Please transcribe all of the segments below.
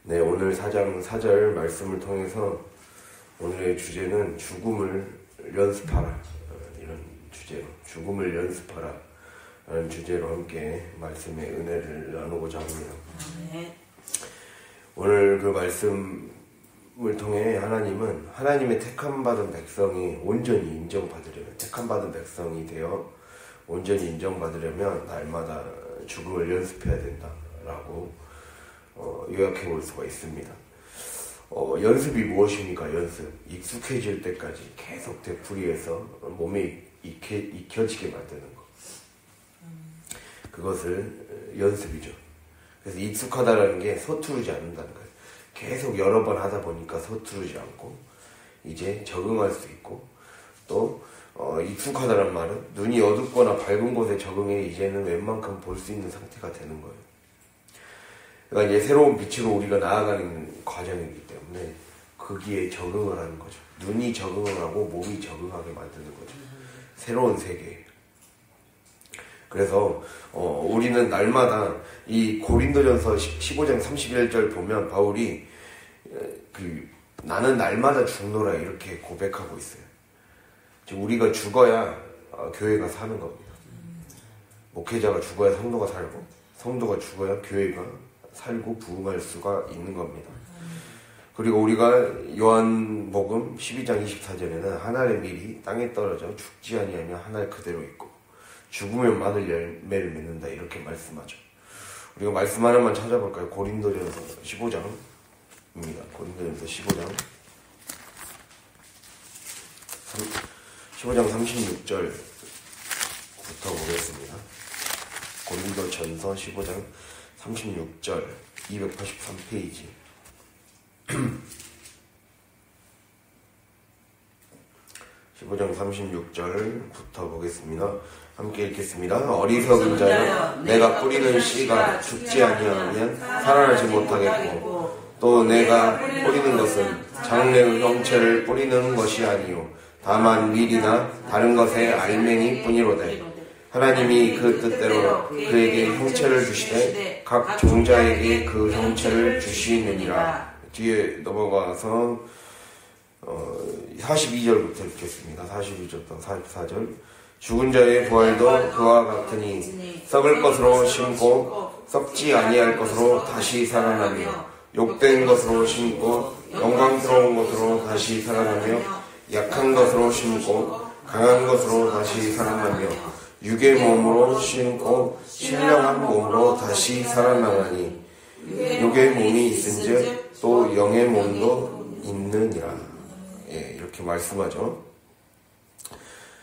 네, 오늘 4장 4절 말씀을 통해서 오늘의 주제는 죽음을 연습하라, 이런 주제로, 죽음을 연습하라 라는 주제로 함께 말씀의 은혜를 나누고자 합니다. 네. 오늘 그 말씀을 통해 하나님은 하나님의 택함받은 백성이 온전히 인정받으려면, 택함받은 백성이 되어 온전히 인정받으려면 날마다 죽음을 연습해야 된다라고 요약해 볼 수가 있습니다. 연습이 무엇입니까? 연습. 익숙해질 때까지 계속 되풀이해서 몸에 익혀지게 만드는 것. 그것을 연습이죠. 그래서 익숙하다는 게 서투르지 않는다는 거예요. 계속 여러 번 하다 보니까 서투르지 않고 이제 적응할 수 있고, 또 익숙하다는 말은 눈이 어둡거나 밝은 곳에 적응해 이제는 웬만큼 볼 수 있는 상태가 되는 거예요. 그러니까 이제 새로운 빛으로 우리가 나아가는 과정이기 때문에 거기에 적응을 하는 거죠. 눈이 적응을 하고 몸이 적응하게 만드는 거죠. 새로운 세계. 그래서 우리는 날마다 이 고린도전서 15장 31절 보면 바울이 나는 날마다 죽노라 이렇게 고백하고 있어요. 우리가 죽어야 교회가 사는 겁니다. 목회자가 죽어야 성도가 살고, 성도가 죽어야 교회가 살고 부흥할 수가 있는 겁니다. 그리고 우리가 요한복음 12장 24절에는 하늘의 밀이 땅에 떨어져 죽지 아니하며 하늘 그대로 있고 죽으면 많은 열매를 맺는다 이렇게 말씀하죠. 우리가 말씀 하나만 찾아볼까요? 고린도전서 15장입니다. 고린도전서 15장 36절부터 보겠습니다. 고린도전서 15장 36절 283페이지. 15장 36절부터 보겠습니다. 함께 읽겠습니다. 어리석은 자여, 내가 뿌리는 씨가 죽지 아니하면 살아나지 못하겠고, 또 내가 뿌리는 것은 장래의 형체를 뿌리는 것이 아니요 다만 밀이나 다른 것의 알맹이 뿐이로되, 하나님이 그 뜻대로 그에게 형체를 주시되 각 종자에게 그 형체를 주시느니라. 뒤에 넘어가서 42절부터 읽겠습니다. 42절부터 44절. 죽은 자의 부활도 그와 같으니 썩을 것으로 심고 썩지 아니할 것으로 다시 살아나며, 욕된 것으로 심고 영광스러운 것으로 다시 살아나며, 약한 것으로 심고 강한 것으로 다시 살아나며, 육의 몸으로 심고 신령한 몸으로 다시 살아나나니, 육의 몸이 있은즉 또 영의 몸도 있느니라. 이렇게 말씀하죠.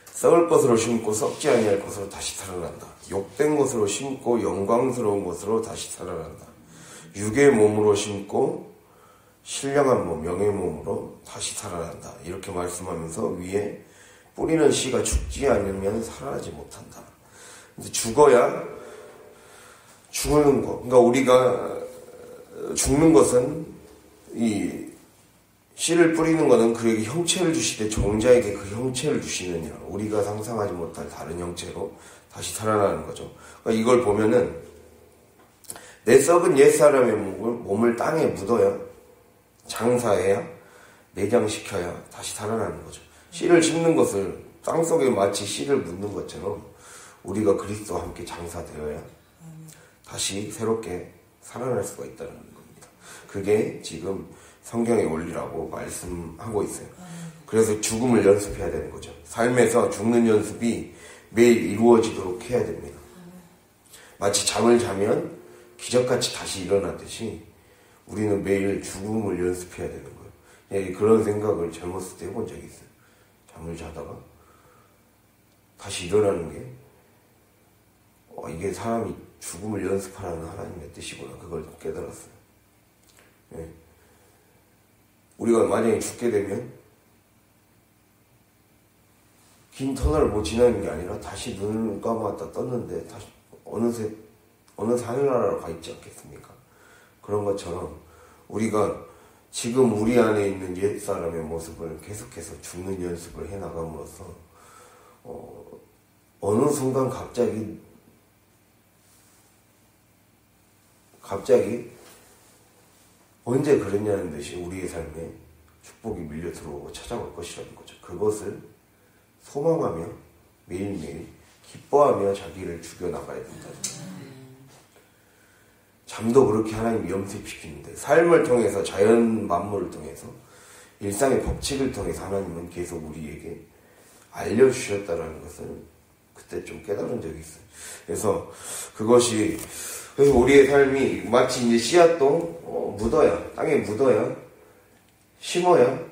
썩을 것으로 심고 썩지 아니할 것으로 다시 살아난다. 욕된 것으로 심고 영광스러운 것으로 다시 살아난다. 육의 몸으로 심고 신령한 몸, 영의 몸으로 다시 살아난다. 이렇게 말씀하면서 위에 뿌리는 씨가 죽지 않으면 살아나지 못한다. 근데 죽어야 죽는 거. 그러니까 우리가 죽는 것은 이 씨를 뿌리는 것은 그에게 형체를 주시되 종자에게 그 형체를 주시느냐. 우리가 상상하지 못할 다른 형체로 다시 살아나는 거죠. 그러니까 이걸 보면은 내 썩은 옛사람의 몸을 땅에 묻어야, 장사해야, 내장시켜야 다시 살아나는 거죠. 씨를 심는 것을 땅속에 마치 씨를 묻는 것처럼 우리가 그리스도와 함께 장사되어야 다시 새롭게 살아날 수가 있다는 겁니다. 그게 지금 성경의 원리라고 말씀하고 있어요. 그래서 죽음을 연습해야 되는 거죠. 삶에서 죽는 연습이 매일 이루어지도록 해야 됩니다. 마치 잠을 자면 기적같이 다시 일어나듯이 우리는 매일 죽음을 연습해야 되는 거예요. 그런 생각을 젊었을 때 해본 적이 있어요. 잠을 자다가 다시 일어나는 게 이게 사람이 죽음을 연습하라는 하나님의 뜻이구나. 그걸 깨달았어요. 우리가 만약에 죽게 되면 긴 터널을 못 지나는 게 아니라 다시 눈을 감았다 떴는데 다시 어느새 하늘나라로 가 있지 않겠습니까? 그런 것처럼 우리가 지금 우리 안에 있는 옛사람의 모습을 계속해서 죽는 연습을 해나감으로써 어느 순간 갑자기 언제 그랬냐는 듯이 우리의 삶에 축복이 밀려 들어오고 찾아올 것이라는 거죠. 그것을 소망하며 매일매일 기뻐하며 자기를 죽여나가야 된다. 잠도 그렇게 하나님이 염색시키는데 삶을 통해서 자연 만물을 통해서 일상의 법칙을 통해서 하나님은 계속 우리에게 알려주셨다는 것을 그때 좀 깨달은 적이 있어요. 그래서 그래서 우리의 삶이 마치 이제 씨앗도 묻어야, 땅에 묻어야, 심어야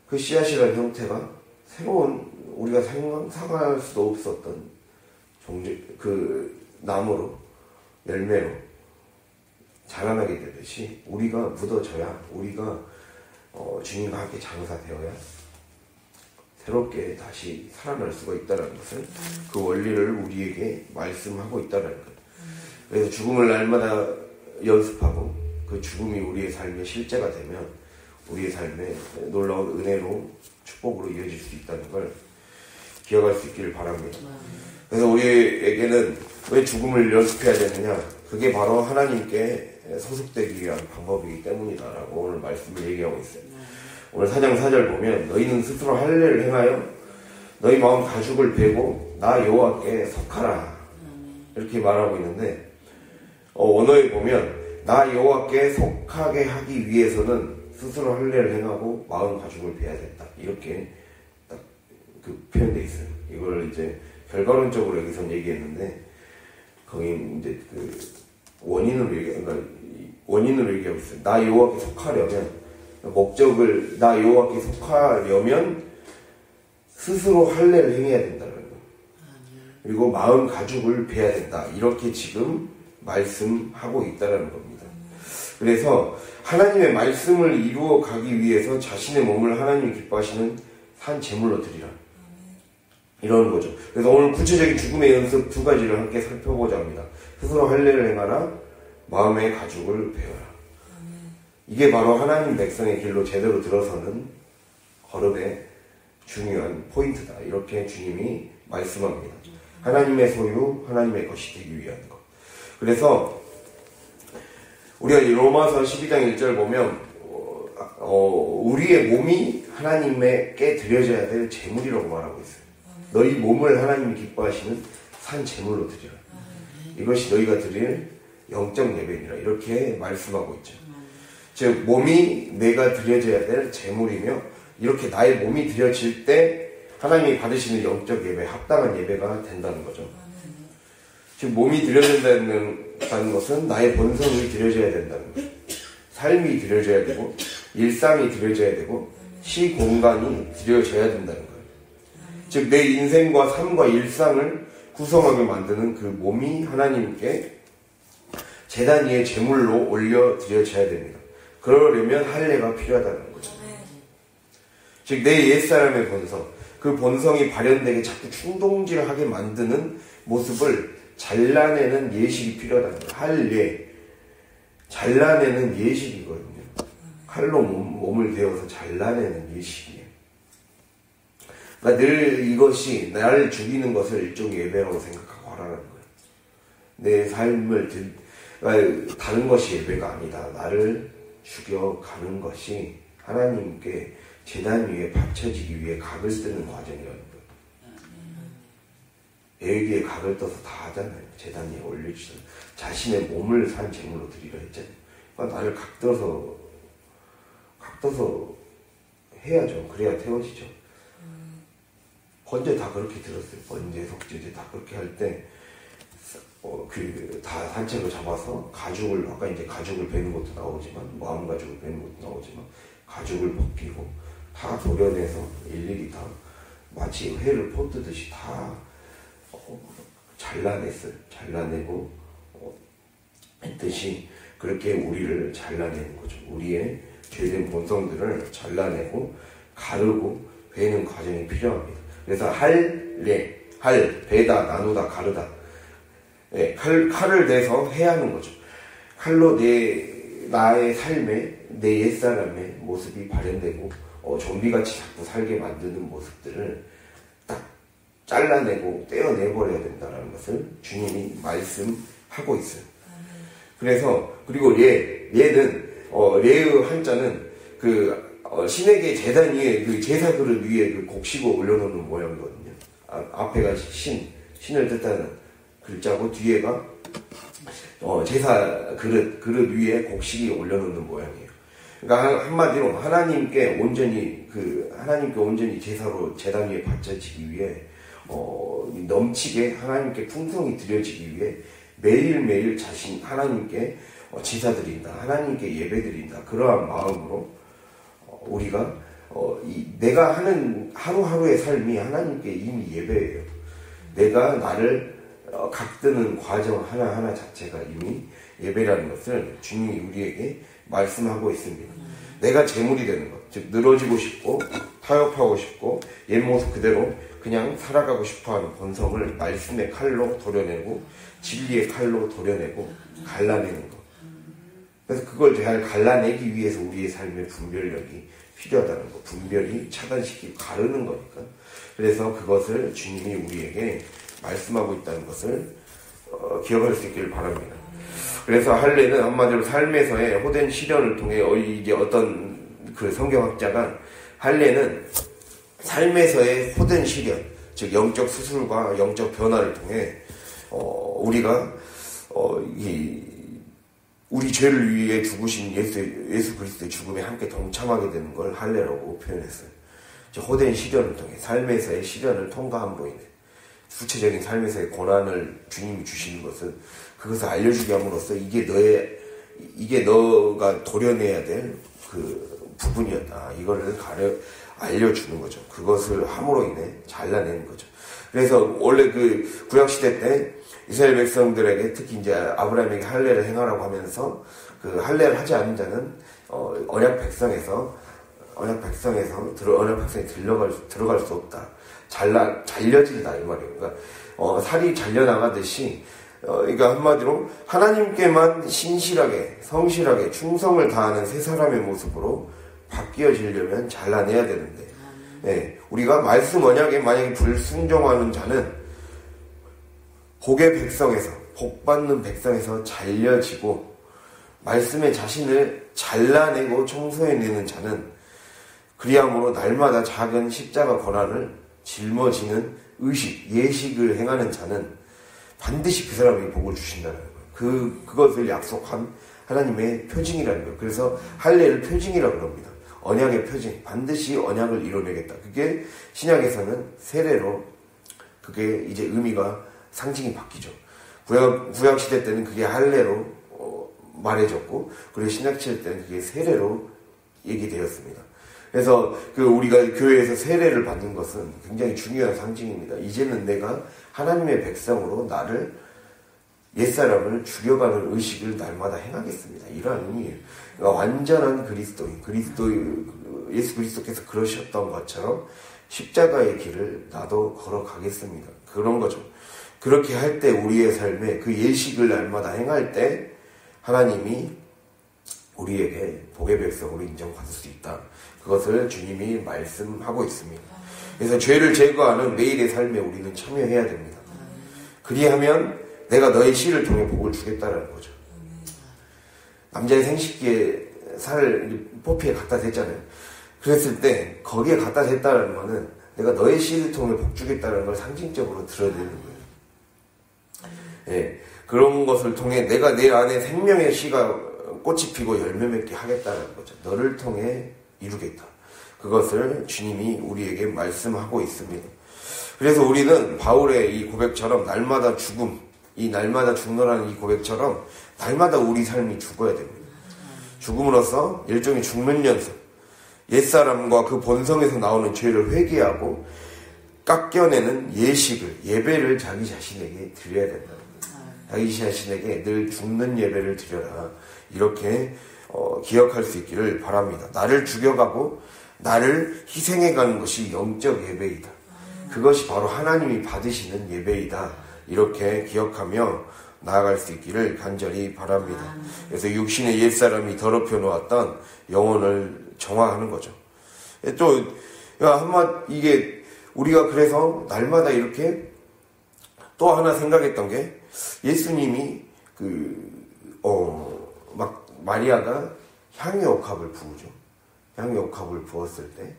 그 씨앗이라는 형태가 새로운 우리가 상상할 수도 없었던 그 나무로, 열매로 자라나게 되듯이 우리가 묻어져야, 우리가 주님과 함께 장사되어야 새롭게 다시 살아날 수가 있다는 것을, 그 원리를 우리에게 말씀하고 있다는 것. 그래서 죽음을 날마다 연습하고 그 죽음이 우리의 삶의 실제가 되면 우리의 삶에 놀라운 은혜로 축복으로 이어질 수 있다는 걸 기억할 수 있기를 바랍니다. 그래서 우리에게는 왜 죽음을 연습해야 되느냐? 그게 바로 하나님께 소속되기 위한 방법이기 때문이다라고 오늘 말씀을 얘기하고 있어요. 오늘 4장 4절 보면 너희는 스스로 할례를 행하여 너희 마음 가죽을 베고 나 여호와께 속하라 이렇게 말하고 있는데, 원어에 보면 나 여호와께 속하게 하기 위해서는 스스로 할례를 행하고 마음 가죽을 베야 된다 이렇게 딱 그 표현되어 있어요. 이걸 이제 결과론적으로 여기서 얘기했는데 거기 이제 그 원인으로 얘기하고 있어요. 나 여호와께 속하려면, 목적을 나 여호와께 속하려면 스스로 할례를 행해야 된다는 거예요. 그리고 마음 가죽을 베야 된다 이렇게 지금 말씀하고 있다는 겁니다. 그래서 하나님의 말씀을 이루어 가기 위해서 자신의 몸을 하나님이 기뻐하시는 산 제물로 드리라 이러는 거죠. 그래서 오늘 구체적인 죽음의 연습 두 가지를 함께 살펴보자 합니다. 스스로 할례를 행하라, 마음의 가죽을 베어라. 이게 바로 하나님 백성의 길로 제대로 들어서는 걸음의 중요한 포인트다 이렇게 주님이 말씀합니다. 하나님의 소유, 하나님의 것이 되기 위한 것. 그래서 우리가 이 로마서 12장 1절 보면 우리의 몸이 하나님께 드려져야 될 제물이라고 말하고 있어요. 너희 몸을 하나님이 기뻐하시는 산 제물로 드리라. 이것이 너희가 드릴 영적 예배니라 이렇게 말씀하고 있죠. 즉 몸이 내가 드려져야 될 제물이며, 이렇게 나의 몸이 드려질 때 하나님이 받으시는 영적 예배, 합당한 예배가 된다는 거죠. 즉 몸이 드려진다는 것은 나의 본성이 드려져야 된다는 거죠. 삶이 드려져야 되고 일상이 드려져야 되고 시공간이 드려져야 된다는 거예요. 즉 내 인생과 삶과 일상을 구성하게 만드는 그 몸이 하나님께 제단 위에 제물로 올려 드려져야 됩니다. 그러려면 할례가 필요하다는 거죠. 즉 내 옛사람의 본성, 그 본성이 발현되게 자꾸 충동질하게 만드는 모습을 잘라내는 예식이 필요하다는 거예요. 할례, 잘라내는 예식이거든요. 칼로 몸을 베어서 잘라내는 예식이에요. 그러니까 늘 이것이 나를 죽이는 것을 일종의 예배라고 생각하고 하라는 거예요. 내 삶을 그러니까 다른 것이 예배가 아니다. 나를 죽여가는 것이 하나님께 제단 위에 바쳐지기 위해 각을 뜨는 과정이라는 거예요. 여기에 각을 떠서 다 하잖아요. 제단 위에 올려주잖아요. 자신의 몸을 산 제물로 드리라 했잖아요. 그러니까 나를 각떠서 해야죠. 그래야 태워지죠. 번제 다 그렇게 들었어요. 번제, 속죄제 다 그렇게 할 때 다 산채로 잡아서 가죽을, 아까 이제 가죽을 베는 것도 나오지만, 마음 가죽을 베는 것도 나오지만, 가죽을 벗기고 다 도려내서 일일이 다 마치 회를 퍼뜨듯이 다 잘라냈어요. 잘라내고 했듯이 그렇게 우리를 잘라내는 거죠. 우리의 죄된 본성들을 잘라내고 가르고 베는 과정이 필요합니다. 그래서 베다, 나누다, 가르다. 네, 칼을 대서 해야 하는 거죠. 칼로 나의 삶에, 내 옛사람의 모습이 발현되고, 좀비같이 자꾸 살게 만드는 모습들을 딱 잘라내고 떼어내버려야 된다는 것을 주님이 말씀하고 있어요. 그래서, 그리고 얘는 레의 한자는 신에게 제단 위에 그 제사 그릇 위에 그 곡식을 올려놓는 모양이거든요. 앞에가 신을 뜻하는 글자고 뒤에가 제사 그릇 위에 곡식이 올려놓는 모양이에요. 그러니까 한마디로 하나님께 온전히 제사로 제단 위에 바쳐지기 위해 넘치게 하나님께 풍성히 드려지기 위해 매일매일 하나님께 제사드린다, 하나님께 예배드린다. 그러한 마음으로 우리가 내가 하는 하루하루의 삶이 하나님께 이미 예배예요. 내가 나를 각드는 과정 하나하나 자체가 이미 예배라는 것을 주님이 우리에게 말씀하고 있습니다. 내가 재물이 되는 것, 즉 늘어지고 싶고 타협하고 싶고 옛 모습 그대로 그냥 살아가고 싶어하는 본성을 말씀의 칼로 도려내고 진리의 칼로 도려내고 갈라내는 것. 그래서 그걸 잘 갈라내기 위해서 우리의 삶의 분별력이 필요하다는 것. 분별이 차단시키고 가르는 거니까. 그래서 그것을 주님이 우리에게 말씀하고 있다는 것을 기억할 수 있기를 바랍니다. 그래서 할례는 한마디로 삶에서의 호된 시련을 통해 이게 어떤 그 성경학자가 할례는 삶에서의 호된 시련, 즉 영적 수술과 영적 변화를 통해 우리가 우리 죄를 위해 죽으신 예수 그리스도의 죽음에 함께 동참하게 되는 걸 할례라고 표현했어요. 호된 시련을 통해 삶에서의 시련을 통과함으로 인해 구체적인 삶에서의 고난을 주님이 주시는 것은 그것을 알려주게 함으로써 이게 너가 도려내야 될 그 부분이었다. 이거를 알려주는 거죠. 그것을 함으로 인해 잘라내는 거죠. 그래서 원래 그 구약시대 때 이스라엘 백성들에게 특히 이제 아브라함에게 할례를 행하라고 하면서 그 할례를 하지 않은 자는 언약 백성에서 들어갈 수 없다. 잘려진다 이 말이에요. 그러니까 살이 잘려나가듯이 그러니까 한마디로 하나님께만 신실하게 성실하게 충성을 다하는 새 사람의 모습으로 바뀌어지려면 잘라내야 되는데 네, 우리가 말씀 언약에 만약에 불순종하는 자는 복의 백성에서 복받는 백성에서 잘려지고 말씀의 자신을 잘라내고 청소해내는 자는 그리함으로 날마다 작은 십자가 고난을 짊어지는 예식을 행하는 자는 반드시 그 사람에게 복을 주신다는 거예요. 그것을 약속한 하나님의 표징이라는 거예요. 그래서 할례를 표징이라고 합니다. 언약의 표징, 반드시 언약을 이뤄내겠다. 그게 신약에서는 세례로 그게 이제 의미가 상징이 바뀌죠. 구약 시대 때는 그게 할례로 말해졌고, 그리고 신약 시대 때는 그게 세례로 얘기되었습니다. 그래서 우리가 교회에서 세례를 받는 것은 굉장히 중요한 상징입니다. 이제는 내가 하나님의 백성으로 나를 옛사람을 죽여가는 의식을 날마다 행하겠습니다. 이러한 의미예요. 그러니까 완전한 그리스도인, 예수 그리스도께서 그러셨던 것처럼 십자가의 길을 나도 걸어가겠습니다. 그런 거죠. 그렇게 할 때 우리의 삶에 그 예식을 날마다 행할 때 하나님이 우리에게 복의 백성으로 인정받을 수 있다. 그것을 주님이 말씀하고 있습니다. 그래서 죄를 제거하는 매일의 삶에 우리는 참여해야 됩니다. 그리하면 내가 너의 씨를 통해 복을 주겠다라는 거죠. 남자의 생식기에 살을 포피에 갖다 댔잖아요. 그랬을 때 거기에 갖다 댔다는 거는 내가 너의 씨를 통해 복 주겠다는 걸 상징적으로 드러내는 거예요. 예, 그런 것을 통해 내가 내 안에 생명의 씨가 꽃이 피고 열매 맺게 하겠다는 거죠. 너를 통해 이루겠다. 그것을 주님이 우리에게 말씀하고 있습니다. 그래서 우리는 바울의 이 고백처럼 날마다 죽노라는 이 고백처럼 날마다 우리 삶이 죽어야 됩니다. 죽음으로써 일종의 죽는 연습, 옛사람과 그 본성에서 나오는 죄를 회개하고 깎여내는 예배를 자기 자신에게 드려야 된다는 거예요. 자기 자신에게 늘 죽는 예배를 드려라. 이렇게 기억할 수 있기를 바랍니다. 나를 죽여가고 나를 희생해가는 것이 영적 예배이다. 그것이 바로 하나님이 받으시는 예배이다. 이렇게 기억하며 나아갈 수 있기를 간절히 바랍니다. 그래서 육신의 옛사람이 더럽혀 놓았던 영혼을 정화하는 거죠. 또 이게 우리가 그래서 날마다 이렇게 또 하나 생각했던 게 예수님이 마리아가 향유옥합을 부으죠. 향유옥합을 부었을 때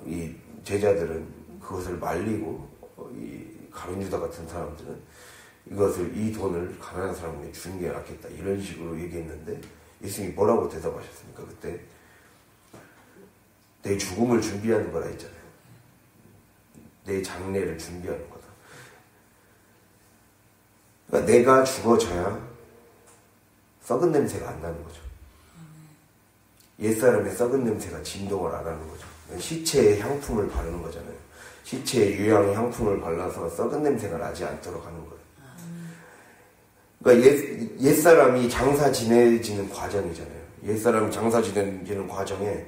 이 제자들은 그것을 말리고 이 가룟유다 같은 사람들은 이 돈을 가난한 사람에게 주는 게 낫겠다 이런 식으로 얘기했는데 예수님이 뭐라고 대답하셨습니까? 그때 내 죽음을 준비하는 거라 했잖아요. 내 장례를 준비하는 거다. 그러니까 내가 죽어져야 썩은 냄새가 안 나는 거죠. 옛사람의 썩은 냄새가 진동을 안 하는 거죠. 시체에 향품을 바르는 거잖아요. 시체에 유향의 향품을 발라서 썩은 냄새가 나지 않도록 하는 거예요. 그러니까 옛사람이 장사 지내지는 과정이잖아요. 옛사람이 장사 지내지는 과정에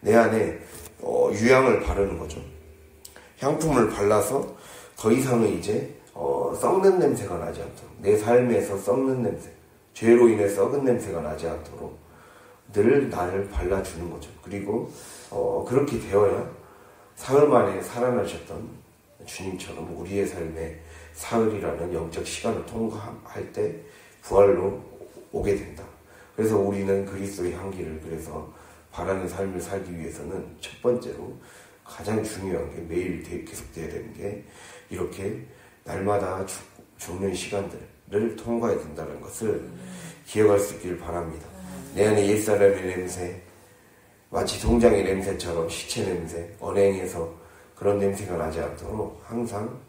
내 안에 유향을 바르는 거죠. 향품을 발라서 더 이상은 이제 썩는 냄새가 나지 않도록, 내 삶에서 썩는 냄새, 죄로 인해 썩은 냄새가 나지 않도록 늘 나를 발라주는 거죠. 그리고 그렇게 되어야 사흘 만에 살아나셨던 주님처럼 우리의 삶에 사흘이라는 영적 시간을 통과할 때 부활로 오게 된다. 그래서 우리는 그리스도의 향기를 그래서 바라는 삶을 살기 위해서는 첫 번째로 가장 중요한 게 매일 계속돼야 되는 게 이렇게 날마다 죽는 시간들을 통과해야 된다는 것을 기억할 수 있길 바랍니다. 내 안에 옛사람의 냄새, 마치 동장의 냄새처럼 시체 냄새, 언행에서 그런 냄새가 나지 않도록 항상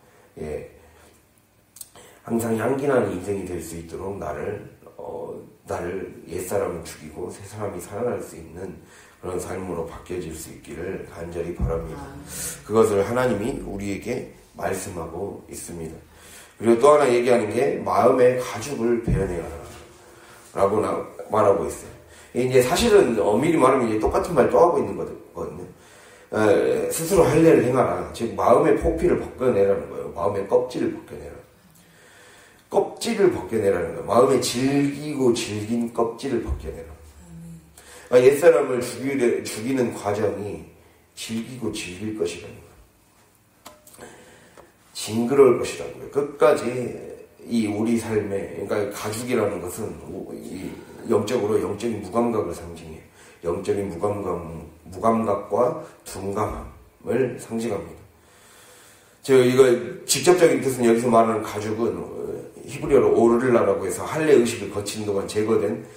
향기나는 인생이 될 수 있도록 나를 옛사람을 죽이고 새 사람이 살아날 수 있는 그런 삶으로 바뀌어질 수 있기를 간절히 바랍니다. 그것을 하나님이 우리에게 말씀하고 있습니다. 그리고 또 하나 얘기하는 게 마음의 가죽을 베어내라 라고 말하고 있어요. 이제 사실은 엄밀히 말하면 이제 똑같은 말 또 하고 있는 거거든요. 스스로 할례를 행하라. 즉 마음의 포피를 벗겨내라는 거예요. 마음의 껍질을 벗겨내라. 껍질을 벗겨내라는 거예요. 마음에 질긴 껍질을 벗겨내라. 그러니까 옛사람을 죽이는 과정이 질길 것이라는 거예요. 징그러울 것이라고요. 끝까지 이 우리 삶에, 그러니까 가죽이라는 것은 영적으로 영적인 무감각을 상징해요. 영적인 무감각과 둔감함을 상징합니다. 이거 직접적인 뜻은 여기서 말하는 가죽은 히브리어로 오르릴라라고 해서 할례 의식을 거치는 동안 제거된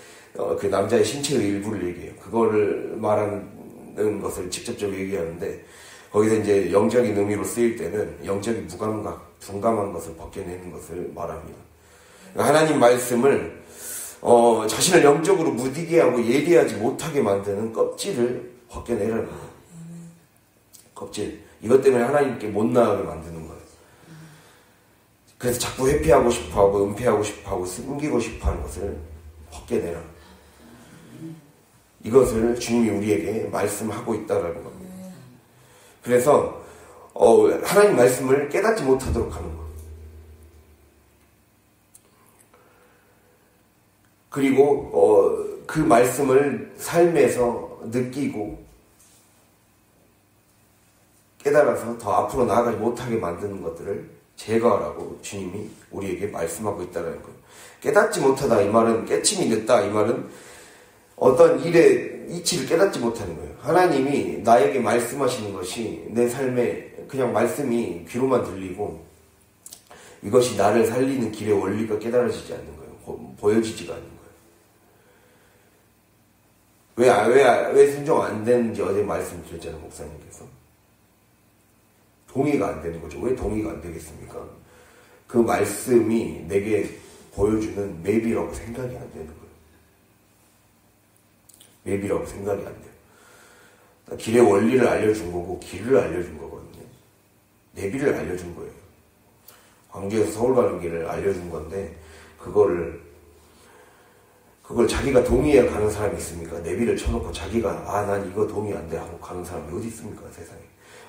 그 남자의 신체의 일부를 얘기해요. 그거를 말하는 것을 직접적으로 얘기하는데 거기서 이제 영적인 의미로 쓰일 때는 영적인 무감각, 둔감한 것을 벗겨내는 것을 말합니다. 그러니까 하나님 말씀을 자신을 영적으로 무디게 하고 예리하지 못하게 만드는 껍질을 벗겨내라는 거예요. 껍질. 이것 때문에 하나님께 못 나가게 만드는 거예요. 그래서 자꾸 회피하고 싶어하고 은폐하고 싶어하고 숨기고 싶어하는 것을 벗겨내라. 이것을 주님이 우리에게 말씀하고 있다라는 겁니다. 그래서 하나님 말씀을 깨닫지 못하도록 하는 거예요. 그리고 그 말씀을 삶에서 느끼고 깨달아서 더 앞으로 나아가지 못하게 만드는 것들을 제거하라고 주님이 우리에게 말씀하고 있다는 거예요. 깨닫지 못하다 이 말은 깨침이 늦다 이 말은 어떤 일의 이치를 깨닫지 못하는 거예요. 하나님이 나에게 말씀하시는 것이 내 삶에 그냥 말씀이 귀로만 들리고 이것이 나를 살리는 길의 원리가 깨달아지지 않는 거예요. 보여지지가 않는 거예요. 왜 순종 안 되는지 어제 말씀드렸잖아요, 목사님께서. 동의가 안 되는 거죠. 왜 동의가 안 되겠습니까? 그 말씀이 내게 보여주는 맵이라고 생각이 안 되는 거예요. 맵이라고 생각이 안 돼요. 길의 원리를 알려준 거고 길을 알려준 거거든요. 내비를 알려준 거예요. 광주에서 서울 가는 길을 알려준 건데 그걸 자기가 동의해 가는 사람이 있습니까? 내비를 쳐놓고 자기가 난 이거 동의 안 돼 하고 가는 사람이 어디 있습니까? 세상에.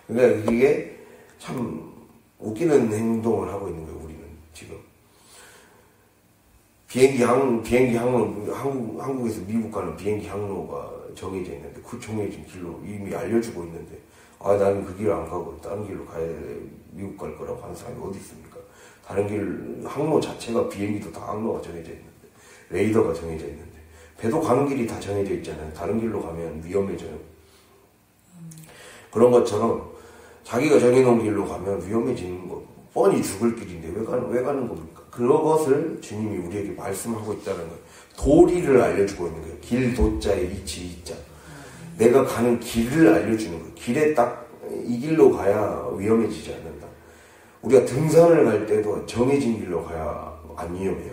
그러니까 이게 참 웃기는 행동을 하고 있는 거예요. 우리는 지금 비행기 항로 한국에서 미국 가는 비행기 항로가 정해져 있는데 그 정해진 길로 이미 알려주고 있는데 나는 그 길을 안 가고 다른 길로 가야 돼. 미국 갈 거라고 하는 사람이 어디 있습니까? 다른 길 항로 자체가 비행기도 다 항로가 정해져 있는데 레이더가 정해져 있는데 배도 가는 길이 다 정해져 있잖아요. 다른 길로 가면 위험해져요. 그런 것처럼 자기가 정해놓은 길로 가면 위험해지는 거, 뻔히 죽을 길인데 왜 가는 겁니까? 그런 것을 주님이 우리에게 말씀하고 있다는 거예요. 도리를 알려주고 있는 거예요. 길 도자에 이치 이자. 내가 가는 길을 알려주는 거예요. 길에 딱 이 길로 가야 위험해지지 않는다. 우리가 등산을 갈 때도 정해진 길로 가야 안 위험해요.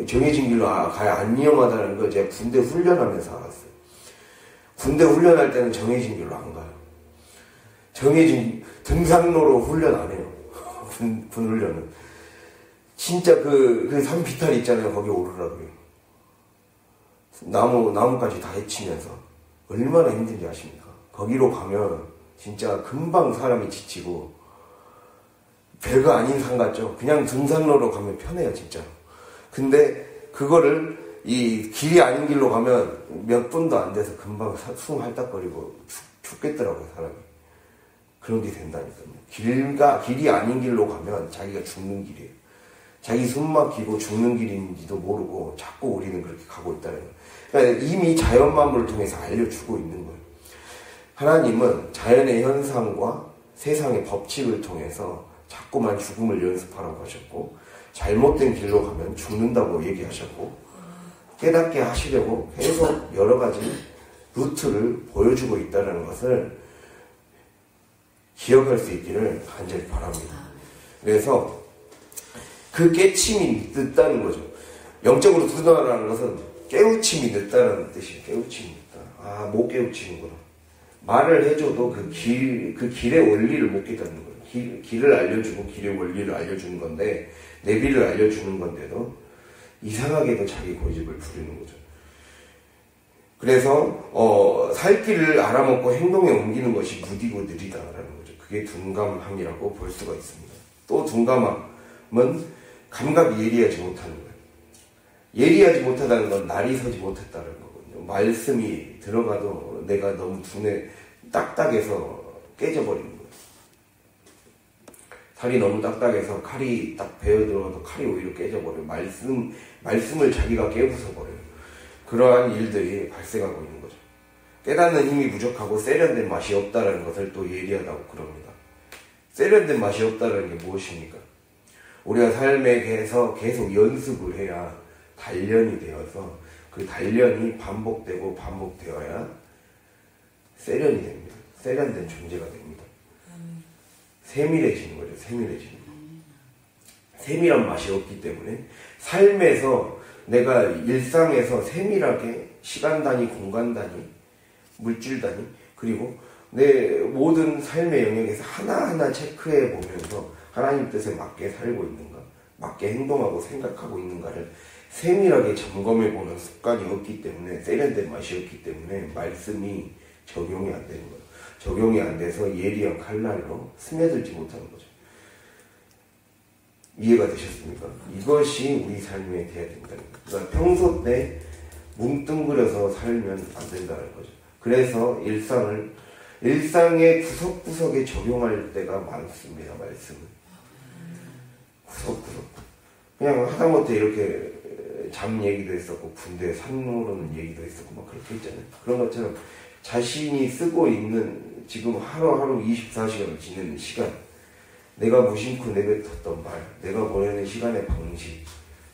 정해진 길로 가야 안 위험하다는 걸 제가 군대 훈련하면서 알았어요. 군대 훈련할 때는 정해진 길로 안 가요. 정해진 등산로로 훈련 안 해요. 군 훈련은. 진짜 그 산비탈 있잖아요. 거기 오르라고요. 나무까지 다 헤치면서. 얼마나 힘든지 아십니까? 거기로 가면 진짜 금방 사람이 지치고, 별거 아닌 산 같죠? 그냥 등산로로 가면 편해요, 진짜. 근데 그거를 이 길이 아닌 길로 가면 몇 분도 안 돼서 금방 숨 헐떡거리고 죽겠더라고요, 사람이. 그런 게 된다니까요. 길이 아닌 길로 가면 자기가 죽는 길이에요. 자기 숨 막히고 죽는 길인지도 모르고 자꾸 우리는 그렇게 가고 있다는 거예요. 그러니까 이미 자연 만물을 통해서 알려주고 있는 거예요. 하나님은 자연의 현상과 세상의 법칙을 통해서 자꾸만 죽음을 연습하라고 하셨고, 잘못된 길로 가면 죽는다고 얘기하셨고, 깨닫게 하시려고 계속 여러 가지 루트를 보여주고 있다는 것을 기억할 수 있기를 간절히 바랍니다. 그래서 그 깨침이 늦다는 거죠. 영적으로 두드러나는 것은 깨우침이 늦다는 뜻이에요. 깨우침이 늦다. 못 깨우치는구나. 말을 해줘도 그 길의 원리를 못 깨닫는 거예요. 길을 알려주고 길의 원리를 알려주는 건데, 내비를 알려주는 건데도 이상하게도 자기 고집을 부리는 거죠. 그래서 살 길을 알아먹고 행동에 옮기는 것이 무디고 느리다라는 거죠. 그게 둔감함이라고 볼 수가 있습니다. 또 둔감함은 감각이 예리하지 못하는 거예요. 예리하지 못하다는 건 날이 서지 못했다는 거거든요. 말씀이 들어가도 내가 너무 두뇌 딱딱해서 깨져버리는 거예요. 살이 너무 딱딱해서 칼이 딱 베어들어가도 칼이 오히려 깨져버려요. 말씀을 자기가 깨부숴버려요. 그러한 일들이 발생하고 있는 거죠. 깨닫는 힘이 부족하고 세련된 맛이 없다는 것을 또 예리하다고 그럽니다. 세련된 맛이 없다는 게 무엇입니까? 우리가 삶에서 계속 연습을 해야 단련이 되어서 그 단련이 반복되고 반복되어야 세련이 됩니다. 세련된 존재가 됩니다. 세밀해지는 거죠. 세밀해지는 거. 세밀한 맛이 없기 때문에 삶에서 내가 일상에서 세밀하게 시간 단위, 공간 단위, 물질 단위, 그리고 내 모든 삶의 영역에서 하나하나 체크해 보면서 하나님 뜻에 맞게 살고 있는가, 맞게 행동하고 생각하고 있는가를 세밀하게 점검해 보는 습관이 없기 때문에, 세련된 맛이 없기 때문에 말씀이 적용이 안 되는 거예요. 적용이 안 돼서 예리한 칼날로 스며들지 못하는 거죠. 이해가 되셨습니까? 이것이 우리 삶에 돼야 된다는 거예요. 그러니까 평소 때 뭉뚱그려서 살면 안 된다는 거죠. 그래서 일상의 구석구석에 적용할 때가 많습니다. 말씀은 구석구석. 그냥 하다못해 이렇게 잠 얘기도 했었고, 군대 산모르는 얘기도 했었고, 막 그렇게 있잖아요. 그런 것처럼 자신이 쓰고 있는 지금 하루하루 24시간을 지내는 시간, 내가 무심코 내뱉었던 말, 내가 보내는 시간의 방식,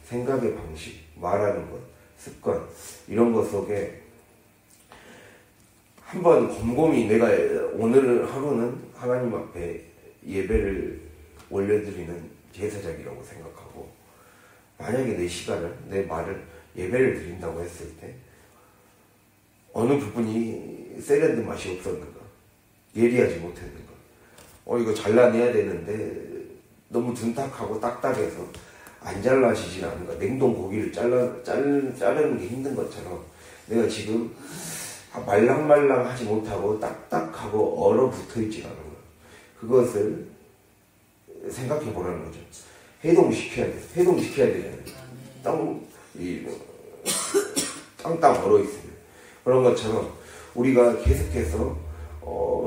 생각의 방식, 말하는 것, 습관, 이런 것 속에 한번 곰곰이 내가 오늘 하루는 하나님 앞에 예배를 올려드리는 제사장이라고 생각하고, 만약에 내 시간을, 내 말을 예배를 드린다고 했을 때 어느 부분이 세련된 맛이 없었는가, 예리하지 못했는가, 이거 잘라내야 되는데 너무 둔탁하고 딱딱해서 안 잘라지진 않은가, 냉동 고기를 자르는 게 힘든 것처럼 내가 지금 말랑말랑하지 못하고 딱딱하고 얼어붙어 있지 않은 것, 그것을 생각해 보라는 거죠. 해동시켜야 되잖아요. 땅땅 얼어 있으면. 그런 것처럼 우리가 계속해서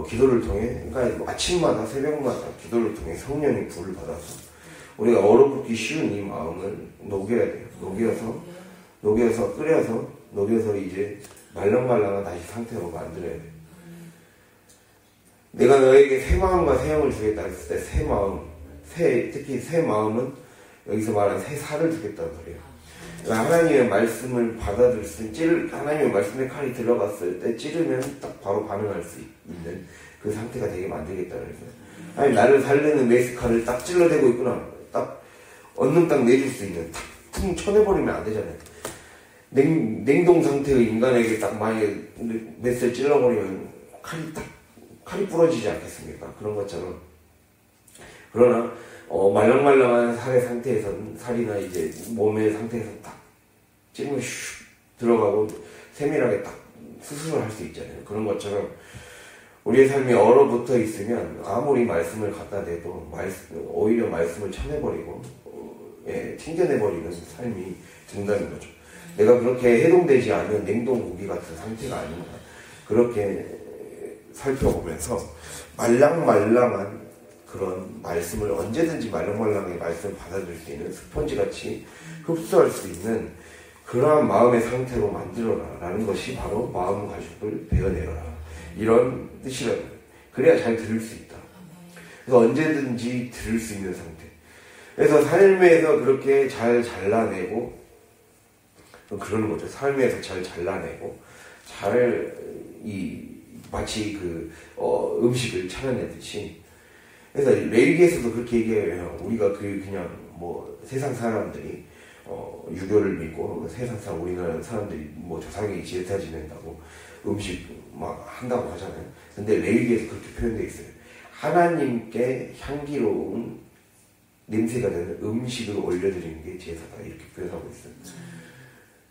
기도를 통해, 그러니까 아침마다 새벽마다 기도를 통해 성령의 불을 받아서 우리가 얼어붙기 쉬운 이 마음을 녹여야 돼요. 녹여서 녹여서 이제 말랑말랑한 다시 상태로 만들어야 돼. 내가 너에게 새 마음과 새 영을 주겠다 했을 때 새 마음, 특히 새 마음은 여기서 말하는 새 살을 주겠다는 소리예요. 그러니까 하나님의 말씀을 받아들일 때, 하나님의 말씀에 칼이 들어갔을 때 찌르면 딱 바로 반응할 수 있는 그 상태가 되게 만들겠다는 거예요. 아니, 나를 살리는 메스칼을 딱 찔러대고 있구나. 딱 얻는 딱 내줄 수 있는, 탁 퉁 쳐내버리면 안 되잖아요. 냉동 상태의 인간에게 딱 많이 메스를 찔러버리면 칼이 부러지지 않겠습니까? 그런 것처럼. 그러나 말랑말랑한 살의 상태에서는, 살이나 이제 몸의 상태에서 딱 찌르면 슉 들어가고 세밀하게 딱 수술을 할 수 있잖아요. 그런 것처럼 우리의 삶이 얼어붙어 있으면 아무리 말씀을 갖다 대도 오히려 말씀을 쳐내버리고 튕겨내버리는 삶이 된다는 거죠. 내가 그렇게 해동되지 않은 냉동 고기 같은 상태가 아닌가, 그렇게 살펴보면서 말랑말랑한 그런 말씀을 언제든지 말랑말랑하게 말씀을 받아들일 수 있는 스펀지같이 흡수할 수 있는 그러한 마음의 상태로 만들어라 라는 것이 바로 마음 가죽을 베어내라, 이런 뜻이라는 거예요. 그래야 잘 들을 수 있다. 그래서 언제든지 들을 수 있는 상태. 그래서 삶에서 그렇게 잘 잘라내고, 그러는 거죠. 삶에서 잘 잘라내고, 마치 음식을 차려내듯이. 그래서 레위기에서도 그렇게 얘기해요. 우리가 그냥 세상 사람들이 유교를 믿고 세상 사람, 우리나라 사람들이 조상에게 제사 지낸다고 음식 막 한다고 하잖아요. 근데 레위기에서 그렇게 표현되어 있어요. 하나님께 향기로운 냄새가 나는 음식을 올려드리는 게 제사다, 이렇게 표현하고 있어요.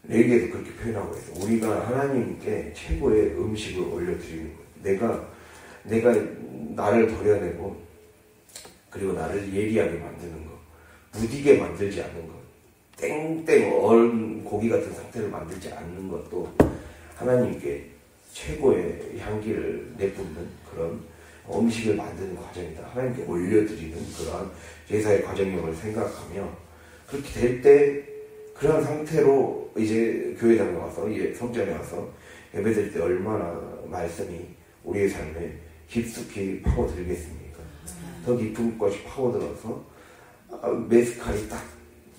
레위기에서 그렇게 표현하고 있어요. 우리가 하나님께 최고의 음식을 올려드리는 거예요. 내가 나를 버려내고, 그리고 나를 예리하게 만드는 거, 무디게 만들지 않는 것, 땡땡 얼은 고기 같은 상태를 만들지 않는 것도 하나님께 최고의 향기를 내뿜는 그런 음식을 만드는 과정이다. 하나님께 올려드리는 그러한 제사의 과정임을 생각하며, 그렇게 될 때 그런 상태로 이제 교회당에 와서, 성전에 와서 예배드릴 때 얼마나 말씀이 우리의 삶에 깊숙이 파고들겠습니까? 더 깊은 곳까지 파고들어서 메스칼이 딱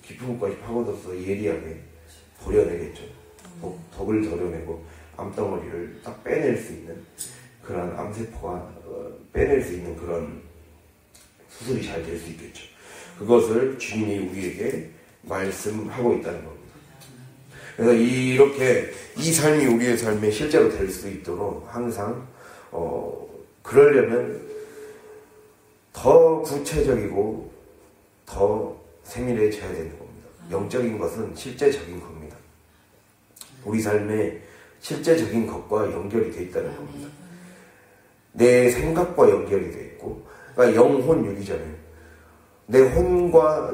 깊은 곳까지 파고들어서 예리하게 버려내겠죠. 덕을 덜어내고 암덩어리를 딱 빼낼 수 있는 그런 암세포가 빼낼 수 있는 그런 수술이 잘 될 수 있겠죠. 그것을 주님이 우리에게 말씀하고 있다는 겁니다. 그래서 이렇게 이 삶이 우리의 삶에 실제로 될 수 있도록 항상 그러려면 더 구체적이고 더 세밀해져야 되는 겁니다. 영적인 것은 실제적인 겁니다. 우리 삶에 실제적인 것과 연결이 되어 있다는 겁니다. 내 생각과 연결이 되어 있고, 그러니까 영혼육이잖아요. 내 혼과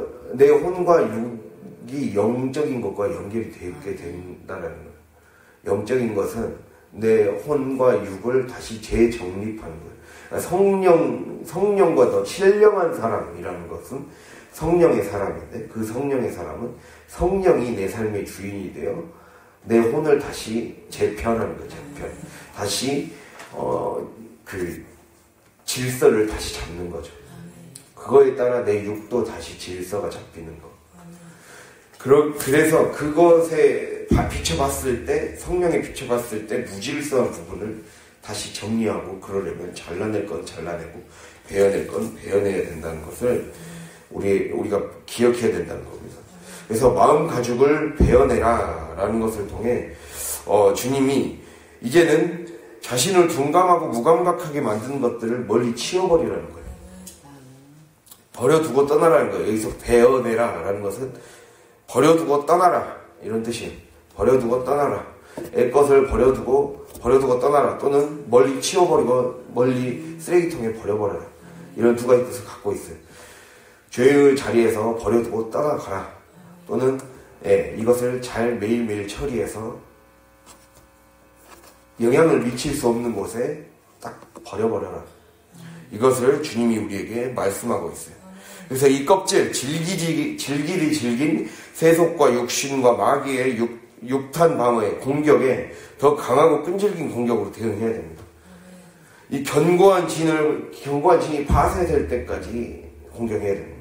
육이 영적인 것과 연결이 되어 있게 된다는 거예요. 영적인 것은 내 혼과 육을 다시 재정립하는 거예요. 그러니까 성령과 더 신령한 사람이라는 것은 성령의 사람인데, 그 성령의 사람은 성령이 내 삶의 주인이 되어 내 혼을 다시 재편하는 거죠. 다시 그 질서를 다시 잡는 거죠. 그거에 따라 내 육도 다시 질서가 잡히는 거. 그래서 그것에 비춰봤을 때, 성령에 비춰봤을 때 무질서한 부분을 다시 정리하고, 그러려면 잘라낼 건 잘라내고 베어낼 건 베어내야 된다는 것을 우리가 기억해야 된다는 겁니다. 그래서 마음 가죽을 베어내라 라는 것을 통해 주님이 이제는 자신을 둔감하고 무감각하게 만드는 것들을 멀리 치워버리라는 거예요. 버려두고 떠나라는 거예요. 여기서 베어내라 라는 것은 버려두고 떠나라, 이런 뜻이에요. 버려두고 떠나라. 애 것을 버려두고 떠나라, 또는 멀리 치워버리고 멀리 쓰레기통에 버려버려라, 이런 두 가지 뜻을 갖고 있어요. 죄의 자리에서 버려두고 떠나가라, 또는 이것을 잘 매일매일 처리해서 영향을 미칠 수 없는 곳에 딱 버려버려라. 이것을 주님이 우리에게 말씀하고 있어요. 그래서 이 껍질, 질기리 질긴 세속과 육신과 마귀의 욕탄 방어에, 공격에 더 강하고 끈질긴 공격으로 대응해야 됩니다. 이 견고한 진이 파쇄될 때까지 공격해야 됩니다.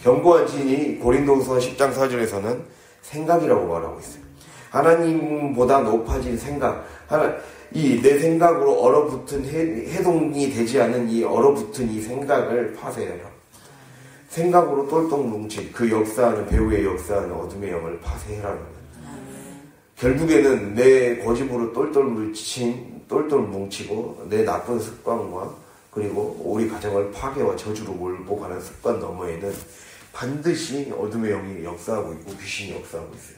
견고한 진이 고린도후서 10장 4절에서는 생각이라고 말하고 있어요. 하나님보다 높아진 생각, 내 생각으로 얼어붙은 해동이 되지 않은 이 얼어붙은 이 생각을 파쇄해라. 생각으로 똘똘 뭉친 그 역사하는 배후의 역사하는 어둠의 영을 파쇄해라는 거예요. 결국에는 내 고집으로 똘똘 뭉치고 내 나쁜 습관과 그리고 우리 가정을 파괴와 저주로 몰고 가는 습관 너머에는 반드시 어둠의 영이 역사하고 있고 귀신이 역사하고 있어요.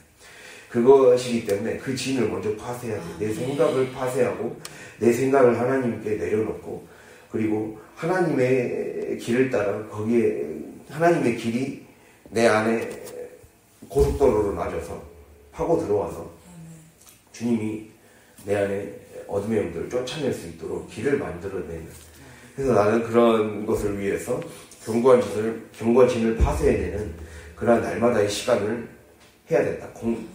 그것이기 때문에 그 진을 먼저 파쇄해야 돼요. 내 생각을 파쇄하고 내 생각을 하나님께 내려놓고 그리고 하나님의 길을 따라 거기에 하나님의 길이 내 안에 고속도로로 나져서 파고 들어와서 주님이 내 안에 어둠의 영들을 쫓아낼 수 있도록 길을 만들어내는. 그래서 나는 그런 것을 위해서 견고한 진을 파쇄해내는 그러한 날마다의 시간을 해야 된다.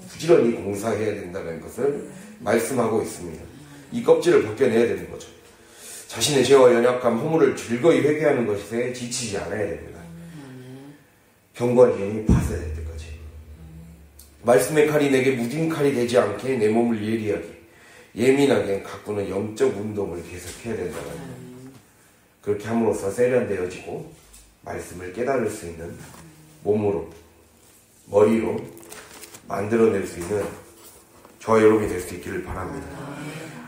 부지런히 공사해야 된다는 것을 말씀하고 있습니다. 이 껍질을 벗겨내야 되는 거죠. 자신의 죄와 연약함, 허물을 즐거이 회개하는 것에 지치지 않아야 됩니다. 견고한 진이 파쇄될 때까지. 말씀의 칼이 내게 무딘 칼이 되지 않게 내 몸을 예민하게 가꾸는 영적 운동을 계속해야 된다는 거예요. 그렇게 함으로써 세련되어지고 말씀을 깨달을 수 있는 몸으로, 머리로 만들어낼 수 있는 저와 여러분이 될 수 있기를 바랍니다.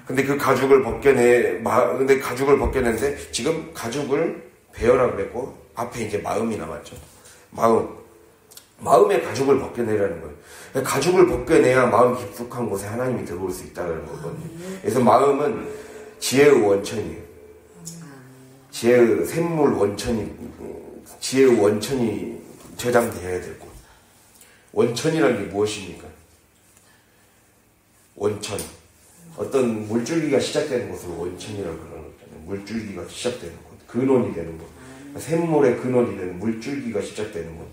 근데 그 가죽을 벗겨내는데 지금 가죽을 베어라 그랬고 앞에 이제 마음이 남았죠. 마음의 가죽을 벗겨내라는 거예요. 가죽을 벗겨내야 마음 깊숙한 곳에 하나님이 들어올 수 있다는 거거든요. 그래서 마음은 지혜의 원천이에요. 지혜의 샘물 원천이, 지혜의 원천이 저장되어야 되고, 원천이라는 게 무엇입니까? 원천. 어떤 물줄기가 시작되는 곳을 원천이라고 그러는 거잖아요. 물줄기가 시작되는 곳, 근원이 되는 곳. 샘물의 근원이 되는 물줄기가 시작되는 곳.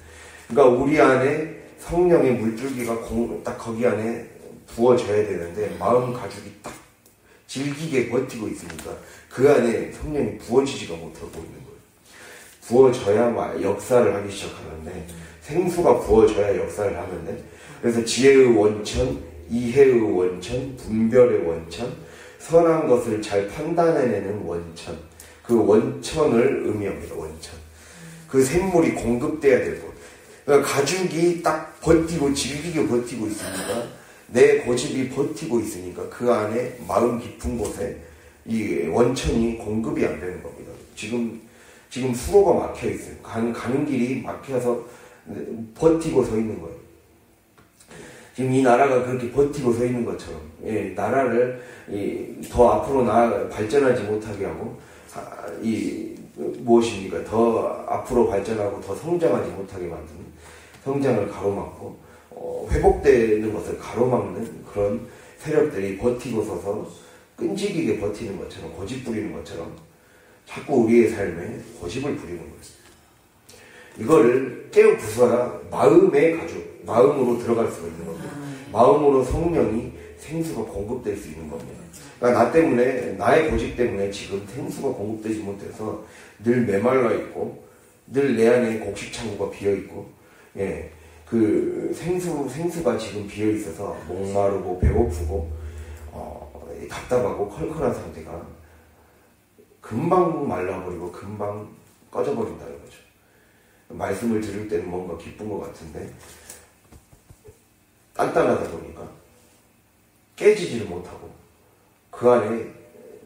그러니까 우리 안에 성령의 물줄기가 딱 거기 안에 부어져야 되는데 마음 가죽이 딱 질기게 버티고 있으니까 그 안에 성령이 부어지지가 못하고 있는 거예요. 부어져야 역사를 하기 시작하는데 생수가 부어져야 역사를 하는데 그래서 지혜의 원천, 이해의 원천, 분별의 원천, 선한 것을 잘 판단해내는 원천, 그 원천을 의미합니다. 원천. 그 샘물이 공급돼야 될 것. 그러니까 가죽이 딱 버티고 질기게 버티고 있으니까 내 고집이 버티고 있으니까 그 안에 마음 깊은 곳에 이 원천이 공급이 안 되는 겁니다. 지금 수로가 막혀 있어요. 가는 길이 막혀서 버티고 서 있는 거예요. 지금 이 나라가 그렇게 버티고 서 있는 것처럼 나라를 더 앞으로 발전하지 못하게 하고 무엇입니까? 더 앞으로 발전하고 더 성장하지 못하게 만드는 성장을 가로막고 회복되는 것을 가로막는 그런 세력들이 버티고 서서 끈질기게 버티는 것처럼 고집 부리는 것처럼 자꾸 우리의 삶에 고집을 부리는 거예요. 이거를 깨어 부숴야 마음의 가죽, 마음으로 들어갈 수가 있는 겁니다. 마음으로 성령이 생수가 공급될 수 있는 겁니다. 그러니까 나 때문에, 나의 고집 때문에 지금 생수가 공급되지 못해서 늘 메말라 있고, 늘 내 안에 곡식 창고가 비어 있고, 그 생수가 지금 비어 있어서 목마르고 배고프고, 답답하고 컬컬한 상태가 금방 말라버리고 금방 꺼져버린다는 거죠. 말씀을 들을 때는 뭔가 기쁜 것 같은데, 단단하다 보니까 깨지지를 못하고 그 안에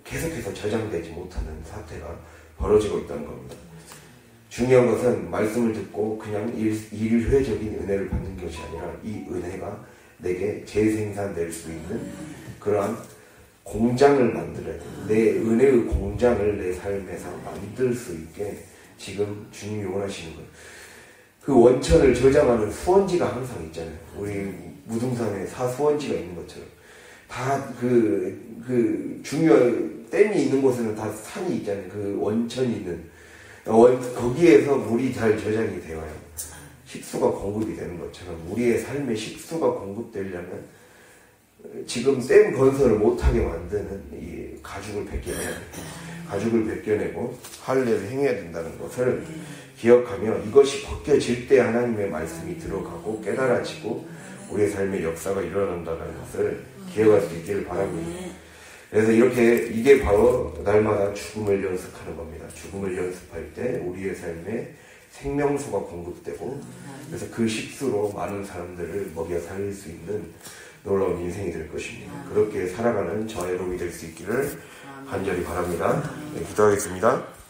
계속해서 저장되지 못하는 사태가 벌어지고 있다는 겁니다. 중요한 것은 말씀을 듣고 그냥 일회적인 은혜를 받는 것이 아니라 이 은혜가 내게 재생산될 수 있는 그러한 공장을 만들어야 돼요. 내 은혜의 공장을 내 삶에서 만들 수 있게 지금 주님이 원하시는 거예요. 그 원천을 저장하는 수원지가 항상 있잖아요. 우리 무등산에 사수원지가 있는 것처럼 다 중요한 댐이 있는 곳에는 다 산이 있잖아요. 그 원천이 있는 거기에서 물이 잘 저장이 되어야 식수가 공급이 되는 것처럼 우리의 삶에 식수가 공급되려면 지금 댐 건설을 못하게 만드는 이 가죽을 벗겨내야 돼요. 가죽을 벗겨내고 할례를 행해야 된다는 것을 기억하며 이것이 벗겨질 때 하나님의 말씀이 들어가고 깨달아지고 우리의 삶의 역사가 일어난다는 것을 기억할 수 있기를 바랍니다. 그래서 이게 바로 날마다 죽음을 연습하는 겁니다. 죽음을 연습할 때 우리의 삶에 생명수가 공급되고 그래서 그 식수로 많은 사람들을 먹여 살릴 수 있는 놀라운 인생이 될 것입니다. 그렇게 살아가는 저의 여러분이 될 수 있기를 간절히 바랍니다. 네, 기도하겠습니다.